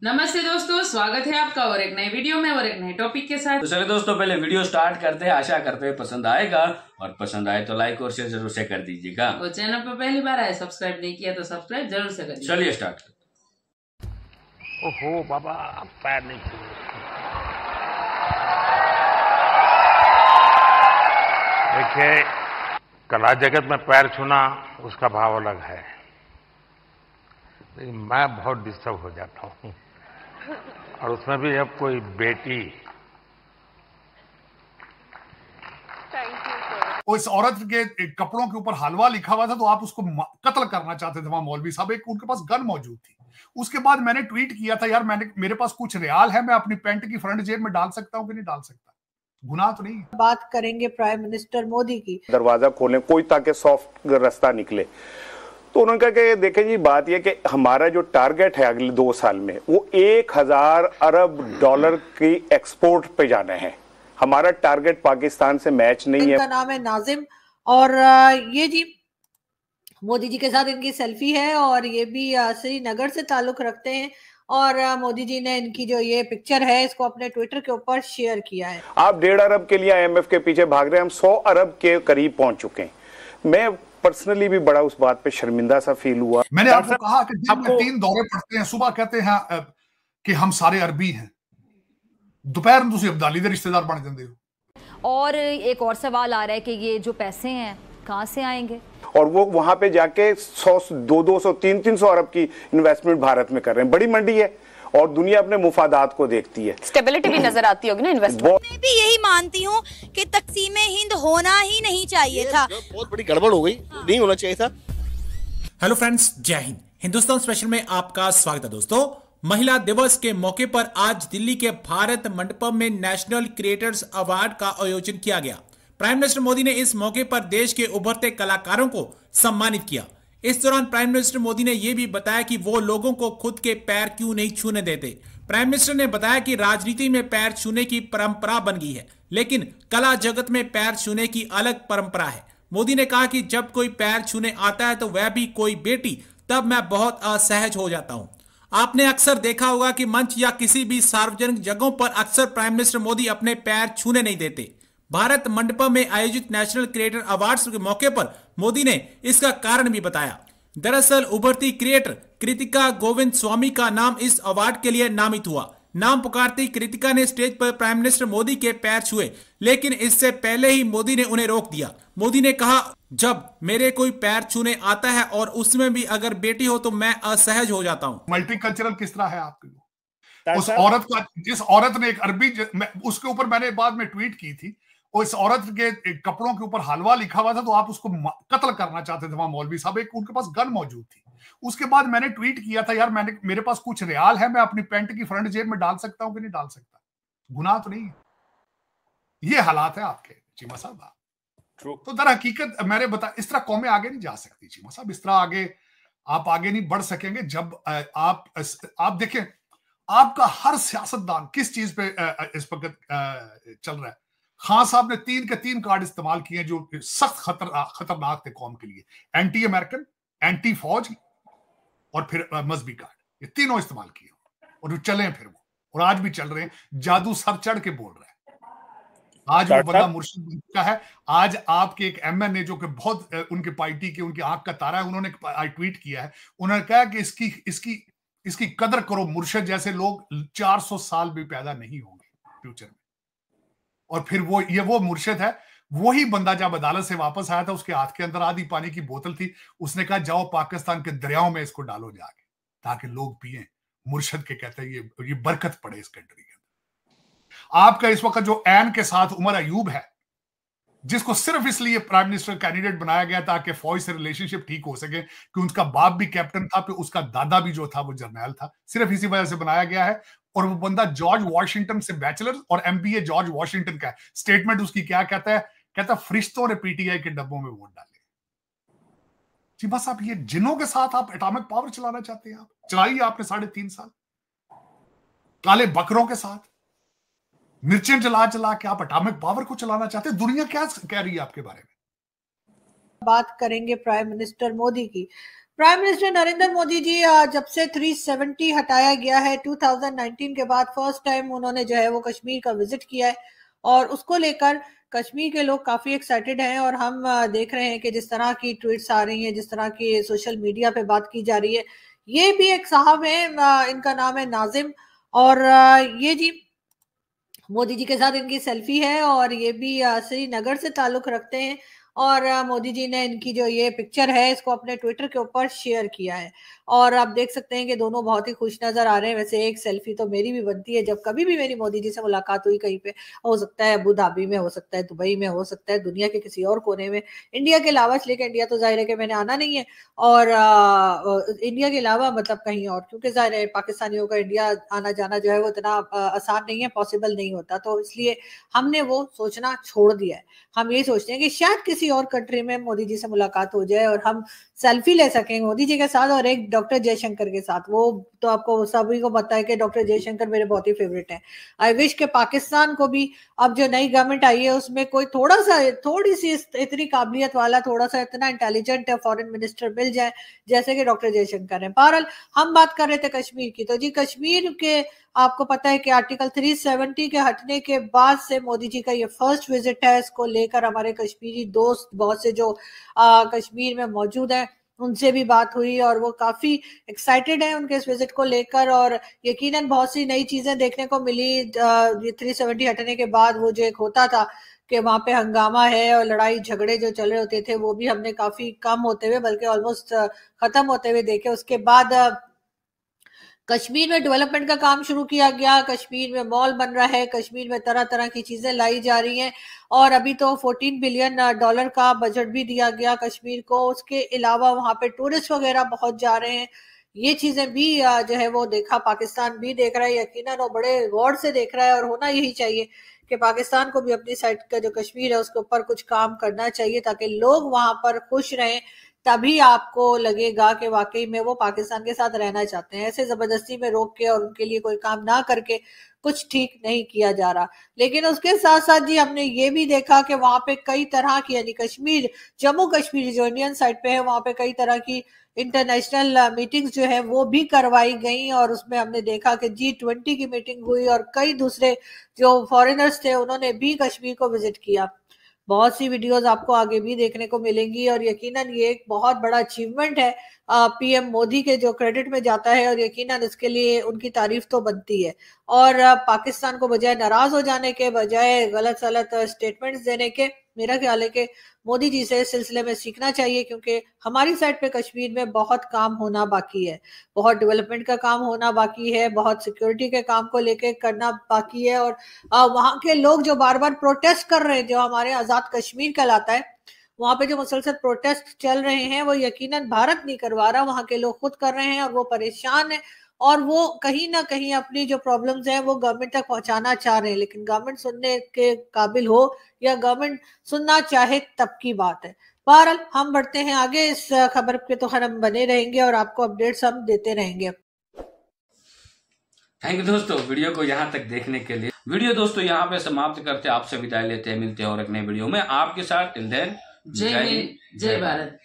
नमस्ते दोस्तों, स्वागत है आपका और एक नए वीडियो में और एक नए टॉपिक के साथ। तो चलिए दोस्तों, पहले वीडियो स्टार्ट करते हैं। आशा करते हैं पसंद आएगा, और पसंद आए तो लाइक और शेयर जरूर से कर दीजिएगा। और चैनल पर पहली बार आए, सब्सक्राइब नहीं किया तो सब्सक्राइब जरूर से करिए। चलिए स्टार्ट करते। ओहो बाबा, पैर नहीं छूए। देखिए, कला जगत में पैर छूना उसका भाव अलग है, लेकिन मैं बहुत डिस्टर्ब हो जाता हूँ, और उसमें भी अब कोई बेटी। इस औरत के कपड़ों के ऊपर हलवा लिखा हुआ था, तो आप उसको कत्ल करना चाहते थे वहां मौलवी साहब। एक उनके पास गन मौजूद थी। उसके बाद मैंने ट्वीट किया था, यार मेरे पास कुछ रियाल है, मैं अपनी पैंट की फ्रंट जेब में डाल सकता हूं कि नहीं डाल सकता? गुनाह तो नहीं। बात करेंगे प्राइम मिनिस्टर मोदी की। दरवाजा खोलें कोई, ताकि सॉफ्ट रास्ता निकले। तो उन्होंने कहा कि देखें जी, बात यह कि हमारा जो टारगेट है अगले 2 साल में, वो 1000 अरब डॉलर की एक्सपोर्ट पे जाना है। हमारा टारगेट पाकिस्तान से मैच नहीं है। इनका नाम है नाजिम, और ये जी मोदी जी के साथ इनकी सेल्फी है, और ये भी श्रीनगर से ताल्लुक रखते हैं, और मोदी जी ने इनकी जो ये पिक्चर है इसको अपने ट्विटर के ऊपर शेयर किया है। आप 1.5 अरब के लिए IMF के पीछे भाग रहे हैं, हम 100 अरब के करीब पहुंच चुके हैं। मैं पर्सनली भी बड़ा उस बात पे शर्मिंदा सा फील हुआ। मैंने आपको कहा कि दिन में 3 दौरे पड़ते हैं। सुबह कहते हैं कि हम सारे अरबी हैं, दोपहर में तुम अब्दाली के रिश्तेदार बन जाते हो। और एक और सवाल आ रहा है कि ये जो पैसे हैं कहां से आएंगे, और वो वहां पे जाके 100, 200, 300 अरब की इन्वेस्टमेंट भारत में कर रहे हैं। बड़ी मंडी है और दुनिया अपने मुफादात को देखती है। स्टेबिलिटी भी नजर आती होगी ना इन्वेस्टमेंट। मैं भी यही मानती हूँ कि तकसीम हिंद होना ही नहीं चाहिए था। बहुत बड़ी गड़बड़ हो गई, नहीं होना चाहिए था। हेलो फ्रेंड्स, जय हिंद। हिंदुस्तान स्पेशल में आपका स्वागत है। दोस्तों, महिला दिवस के मौके पर आज दिल्ली के भारत मंडपम में नेशनल क्रिएटर्स अवार्ड का आयोजन किया गया। प्राइम मिनिस्टर मोदी ने इस मौके पर देश के उभरते कलाकारों को सम्मानित किया। इस दौरान प्राइम मिनिस्टर मोदी ने यह भी बताया कि वो लोगों को खुद के पैर क्यों नहीं छूने देते। प्राइम मिनिस्टर ने बताया कि राजनीति में पैर छूने की परंपरा बन गई है, लेकिन कला जगत में पैर छूने की अलग परंपरा है। मोदी ने कहा कि जब कोई पैर छूने आता है तो वह भी कोई बेटी, तब मैं बहुत असहज हो जाता हूं। आपने अक्सर देखा होगा कि मंच या किसी भी सार्वजनिक जगहों पर अक्सर प्राइम मिनिस्टर मोदी अपने पैर छूने नहीं देते। भारत मंडपम में आयोजित नेशनल क्रिएटर अवार्ड्स के मौके पर मोदी ने इसका कारण भी बताया। दरअसल उभरती क्रिएटर कृतिका गोविंद स्वामी का नाम इस अवार्ड के लिए नामित हुआ। नाम पुकारती कृतिका ने स्टेज पर प्राइम मिनिस्टर मोदी के पैर छुए, लेकिन इससे पहले ही मोदी ने उन्हें रोक दिया। मोदी ने कहा, जब मेरे कोई पैर छूने आता है और उसमें भी अगर बेटी हो तो मैं असहज हो जाता हूँ। मल्टीकल्चरल किस तरह है आपके? उस औरत का, जिस औरत ने एक अरबी, उसके ऊपर मैंने बाद में ट्वीट की थी, इस औरत के कपड़ों के ऊपर हलवा लिखा हुआ था, तो आप उसको कत्ल करना चाहते थे वहां मौलवी साहब। एक उनके पास गन मौजूद थी। उसके बाद मैंने ट्वीट किया था, यार मेरे पास कुछ रियाल है, मैं अपनी पैंट की फ्रंट जेब में डाल सकता हूं कि नहीं डाल सकता? गुनाह तो नहीं है। ये हालात है आपके चीमा साहब। तो दर हकीकत मैंने बताया, इस तरह कौमें आगे नहीं जा सकती चीमा साहब। इस तरह आप आगे नहीं बढ़ सकेंगे जब आप देखें, आपका हर सियासतदान किस चीज पे इस वक्त चल रहा है। खान साहब ने 3 के 3 कार्ड इस्तेमाल किए जो सख्त खतरनाक थे कौम के लिए। एंटी अमेरिकन, एंटी फौज और फिर मजहबी कार्ड, ये तीनों इस्तेमाल किए और जो चले फिर वो, और आज भी चल रहे हैं। जादू सर चढ़ के बोल रहा है। आज वो बंदा मुर्शिद बन चुका है। आज आपके एक MN जो कि बहुत उनके पार्टी के, उनकी आंख का तारा है, उन्होंने ट्वीट किया है। उन्होंने कहा कि इसकी कदर करो। मुर्शिद जैसे लोग 400 साल भी पैदा नहीं होंगे फ्यूचर में। और फिर वो मुर्शिद है। वही बंदा जब अदालत से वापस आया था, उसके हाथ के अंदर आधी पानी की बोतल थी। उसने कहा, जाओ पाकिस्तान के दरियाओं में इसको डालो जाके, ताकि लोग पिए। मुर्शिद के कहते हैं ये बरकत पड़े इस कंट्री के अंदर। आपका इस वक्त जो ऐन के साथ उमर अयूब है, जिसको सिर्फ इसलिए प्राइम मिनिस्टर कैंडिडेट बनाया गया ताकि फौज से रिलेशनशिप ठीक हो सके, कि उनका बाप भी कैप्टन था, फिर उसका दादा भी जो था वो जर्नैल था, सिर्फ इसी वजह से बनाया गया है। और वो बंदा जॉर्ज वॉशिंगटन से बैचलर और MBA जॉर्ज वॉशिंगटन का है। स्टेटमेंट उसकी क्या कहता है? कहता फरिश्तों ने PTI के डब्बों में वोट डाले। जी बस, आप ये जिनों के साथ आप एटॉमिक पावर चलाना चाहते हैं। आप चलाई आपने 3.5 साल काले बकरों के साथ मिर्चें चला के आप एटॉमिक पावर को चलाना चाहते हैं। दुनिया क्या कह रही है आपके बारे में? बात करेंगे प्राइम मिनिस्टर मोदी की। प्राइम मिनिस्टर नरेंद्र मोदी जी जब से 370 हटाया गया है 2019 के बाद फर्स्ट टाइम उन्होंने जो है वो कश्मीर का विजिट किया है और उसको लेकर कश्मीर के लोग काफी एक्साइटेड हैं और हम देख रहे हैं कि जिस तरह की ट्वीट्स आ रही हैं, जिस तरह की सोशल मीडिया पे बात की जा रही है। ये भी एक साहब है, इनका नाम है नाजिम और ये जी मोदी जी के साथ इनकी सेल्फी है और ये भी श्रीनगर से ताल्लुक रखते हैं और मोदी जी ने इनकी जो ये पिक्चर है इसको अपने ट्विटर के ऊपर शेयर किया है और आप देख सकते हैं कि दोनों बहुत ही खुश नजर आ रहे हैं। वैसे एक सेल्फी तो मेरी भी बनती है जब कभी भी मेरी मोदी जी से मुलाकात हुई कहीं पे, हो सकता है अबू धाबी में, हो सकता है दुबई में, हो सकता है दुनिया के किसी और कोने में, इंडिया के अलावा, लेकिन इंडिया तो जाहिर है कि मैंने आना नहीं है और इंडिया के अलावा मतलब कहीं और, क्योंकि जाहिर है पाकिस्तानियों का इंडिया आना जाना जो है वो इतना आसान नहीं है, पॉसिबल नहीं होता, तो इसलिए हमने वो सोचना छोड़ दिया है। हम ये सोचते हैं कि शायद किसी और कंट्री में मोदी जी से मुलाकात हो जाए और हम सेल्फी ले सकें मोदी जी के साथ और एक डॉक्टर जयशंकर के साथ। वो तो आपको सभी को पता है कि डॉक्टर जयशंकर मेरे बहुत ही फेवरेट हैं। आई विश के पाकिस्तान को भी अब जो नई गवर्नमेंट आई है उसमें कोई थोड़ी सी इतनी काबिलियत वाला, थोड़ा सा इतना इंटेलिजेंट फॉरेन मिनिस्टर मिल जाए जैसे कि डॉक्टर जयशंकर है। बहरहाल हम बात कर रहे थे कश्मीर की, तो जी कश्मीर के आपको पता है कि आर्टिकल 370 के हटने के बाद से मोदी जी का ये फर्स्ट विजिट है। इसको लेकर हमारे कश्मीरी दोस्त बहुत से जो कश्मीर में मौजूद हैं उनसे भी बात हुई और वो काफी एक्साइटेड हैं उनके इस विजिट को लेकर और यकीनन बहुत सी नई चीजें देखने को मिली। ये 370 हटने के बाद वो जो एक होता था कि वहां पे हंगामा है और लड़ाई झगड़े जो चल रहे होते थे वो भी हमने काफी कम होते हुए, बल्कि ऑलमोस्ट खत्म होते हुए देखे। उसके बाद कश्मीर में डेवलपमेंट का काम शुरू किया गया, कश्मीर में मॉल बन रहा है, कश्मीर में तरह तरह की चीजें लाई जा रही हैं और अभी तो $14 बिलियन का बजट भी दिया गया कश्मीर को। उसके अलावा वहां पे टूरिस्ट वगैरह बहुत जा रहे हैं। ये चीजें भी जो है वो देखा, पाकिस्तान भी देख रहा है यकीनन और बड़े गौर से देख रहा है और होना यही चाहिए कि पाकिस्तान को भी अपनी साइड का जो कश्मीर है उसके ऊपर कुछ काम करना चाहिए ताकि लोग वहां पर खुश रहें। तभी आपको लगेगा कि वाकई में वो पाकिस्तान के साथ रहना चाहते हैं। ऐसे जबरदस्ती में रोक के और उनके लिए कोई काम ना करके कुछ ठीक नहीं किया जा रहा। लेकिन उसके साथ साथ जी हमने ये भी देखा कि वहां पे कई तरह की, यानी कश्मीर, जम्मू कश्मीर जो इंडियन साइड पे है, वहां पे कई तरह की इंटरनेशनल मीटिंग्स जो है वो भी करवाई गई और उसमें हमने देखा कि G20 की मीटिंग हुई और कई दूसरे जो फॉरेनर्स थे उन्होंने भी कश्मीर को विजिट किया। बहुत सी वीडियोस आपको आगे भी देखने को मिलेंगी और यकीनन ये एक बहुत बड़ा अचीवमेंट है पीएम मोदी के जो क्रेडिट में जाता है और यकीनन इसके लिए उनकी तारीफ तो बनती है। और पाकिस्तान को बजाय नाराज हो जाने के, बजाय गलत स्टेटमेंट्स देने के, मेरा ख्याल है कि मोदी जी से इस सिलसिले में सीखना चाहिए क्योंकि हमारी साइड पे कश्मीर में बहुत काम होना बाकी है, बहुत डेवलपमेंट का काम होना बाकी है, बहुत सिक्योरिटी के काम को लेके करना बाकी है और वहां के लोग जो बार बार प्रोटेस्ट कर रहे हैं, जो हमारे आजाद कश्मीर कहलाता है, वहां पे जो मुसलसल प्रोटेस्ट चल रहे हैं वो यकीनन भारत नहीं करवा रहा, वहां के लोग खुद कर रहे हैं और वो परेशान है और वो कहीं ना कहीं अपनी जो प्रॉब्लम्स हैं वो गवर्नमेंट तक पहुंचाना चाह रहे हैं। लेकिन गवर्नमेंट सुनने के काबिल हो या गवर्नमेंट सुनना चाहे तब की बात है। बहरहाल हम बढ़ते हैं आगे, इस खबर पे तो हम बने रहेंगे और आपको अपडेट्स हम देते रहेंगे। थैंक यू दोस्तों वीडियो को यहाँ तक देखने के लिए। वीडियो दोस्तों यहाँ पे समाप्त करते, आपसे विदाई लेते हैं, मिलते हैं और एक नए वीडियो में आपके साथ। टिल देन, जय हिंद, जय भारत।